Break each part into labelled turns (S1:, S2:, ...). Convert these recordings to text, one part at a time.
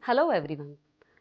S1: Hello everyone,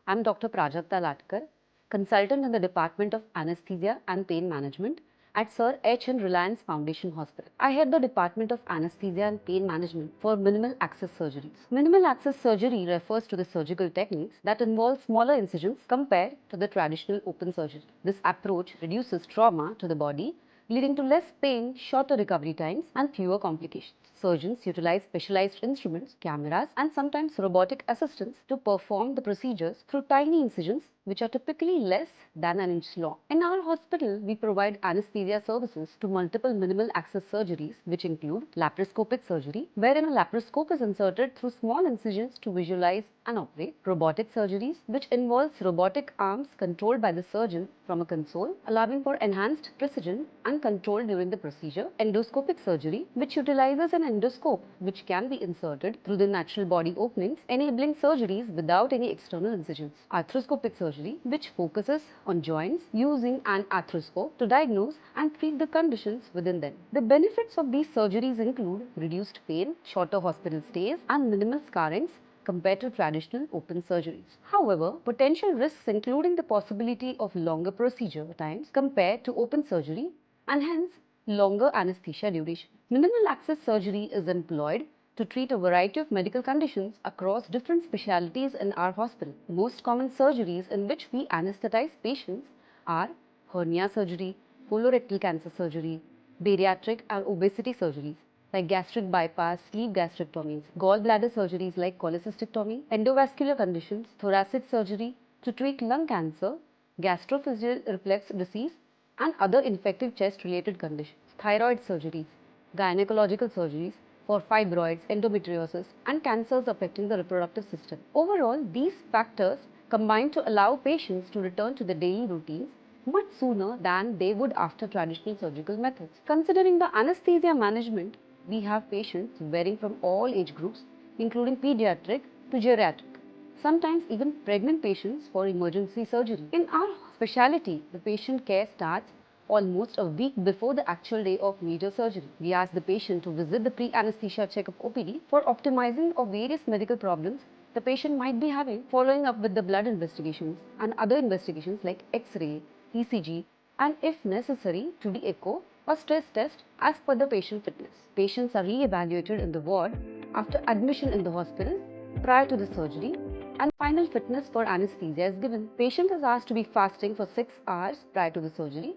S1: I'm Dr. Prajakta Latkar, consultant in the Department of Anesthesia and Pain Management at Sir H. and Reliance Foundation Hospital. I head the Department of Anesthesia and Pain Management for minimal access surgeries. Minimal access surgery refers to the surgical techniques that involve smaller incisions compared to the traditional open surgery. This approach reduces trauma to the body, leading to less pain, shorter recovery times, and fewer complications. Surgeons utilize specialized instruments, cameras, and sometimes robotic assistants to perform the procedures through tiny incisions, which are typically less than an inch long. In our hospital, we provide anesthesia services to multiple minimal access surgeries, which include laparoscopic surgery, wherein a laparoscope is inserted through small incisions to visualize and operate; robotic surgeries, which involves robotic arms controlled by the surgeon from a console, allowing for enhanced precision and control during the procedure; endoscopic surgery, which utilizes an endoscope which can be inserted through the natural body openings, enabling surgeries without any external incisions; arthroscopic surgery, which focuses on joints using an arthroscope to diagnose and treat the conditions within them. The benefits of these surgeries include reduced pain, shorter hospital stays, and minimal scarrings compared to traditional open surgeries. However, potential risks including the possibility of longer procedure times compared to open surgery and hence longer anesthesia duration. Minimal access surgery is employed to treat a variety of medical conditions across different specialties in our hospital. The most common surgeries in which we anesthetize patients are hernia surgery, colorectal cancer surgery, bariatric and obesity surgeries like gastric bypass, sleeve gastrectomies, gallbladder surgeries like cholecystectomy, endovascular conditions, thoracic surgery to treat lung cancer, gastrophysial reflux disease, and other infective chest-related conditions, thyroid surgeries, gynecological surgeries for fibroids, endometriosis, and cancers affecting the reproductive system. Overall, these factors combine to allow patients to return to their daily routines much sooner than they would after traditional surgical methods. Considering the anesthesia management, we have patients varying from all age groups, including pediatric to geriatric, sometimes even pregnant patients for emergency surgery. In our specialty, the patient care starts almost a week before the actual day of major surgery. We ask the patient to visit the pre-anesthesia checkup OPD for optimizing of various medical problems the patient might be having, following up with the blood investigations and other investigations like X-ray, ECG, and if necessary, 2D echo or stress test as per the patient fitness. Patients are re-evaluated in the ward after admission in the hospital prior to the surgery, and final fitness for anesthesia is given. Patient is asked to be fasting for 6 hours prior to the surgery.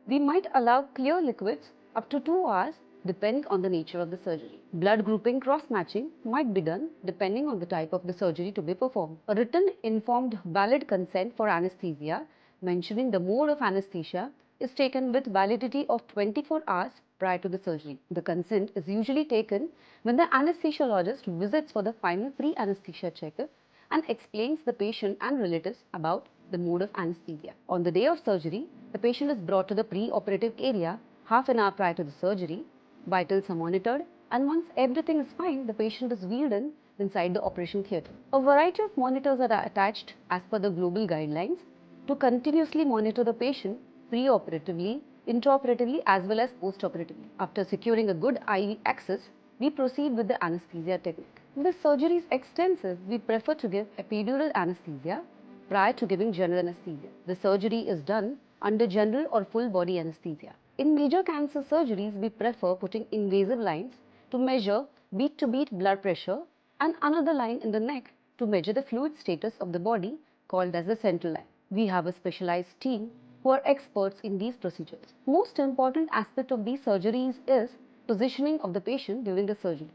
S1: We might allow clear liquids up to 2 hours depending on the nature of the surgery. Blood grouping cross-matching might be done depending on the type of the surgery to be performed. A written informed valid consent for anesthesia mentioning the mode of anesthesia is taken with validity of 24 hours prior to the surgery. The consent is usually taken when the anesthesiologist visits for the final pre-anesthesia checkup and explains the patient and relatives about the mode of anesthesia. On the day of surgery, the patient is brought to the pre-operative area half an hour prior to the surgery. Vitals are monitored, and once everything is fine, the patient is wheeled inside the operation theatre. A variety of monitors are attached as per the global guidelines to continuously monitor the patient pre-operatively, intraoperatively as well as post-operatively. After securing a good IV access, we proceed with the anesthesia technique. If the surgery is extensive, we prefer to give epidural anesthesia prior to giving general anesthesia. The surgery is done under general or full body anesthesia. In major cancer surgeries, we prefer putting invasive lines to measure beat-to-beat blood pressure and another line in the neck to measure the fluid status of the body called as the central line. We have a specialized team who are experts in these procedures. Most important aspect of these surgeries is positioning of the patient during the surgery,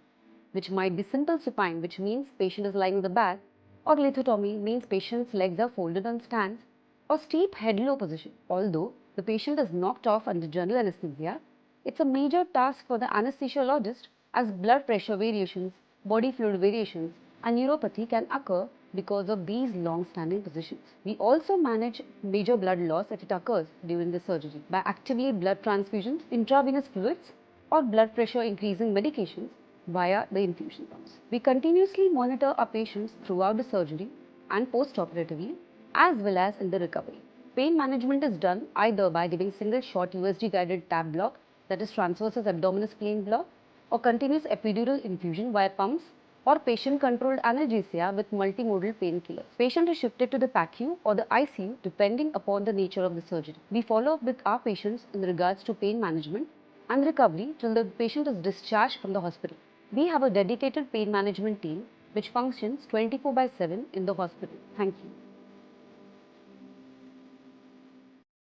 S1: which might be simple supine, which means patient is lying on the back, or lithotomy means patient's legs are folded on stands, or steep head-low position. Although the patient is knocked off under general anesthesia, it's a major task for the anesthesiologist as blood pressure variations, body fluid variations, and neuropathy can occur because of these long-standing positions. We also manage major blood loss if it occurs during the surgery by actively blood transfusions, intravenous fluids, or blood pressure increasing medications via the infusion pumps. We continuously monitor our patients throughout the surgery and post-operatively as well as in the recovery. Pain management is done either by giving single shot USG guided tab block, that is transversus abdominis plane block, or continuous epidural infusion via pumps or patient-controlled analgesia with multimodal painkillers. Patient is shifted to the PACU or the ICU depending upon the nature of the surgery. We follow up with our patients in regards to pain management and recovery till the patient is discharged from the hospital. We have a dedicated pain management team which functions 24/7 in the hospital. Thank you.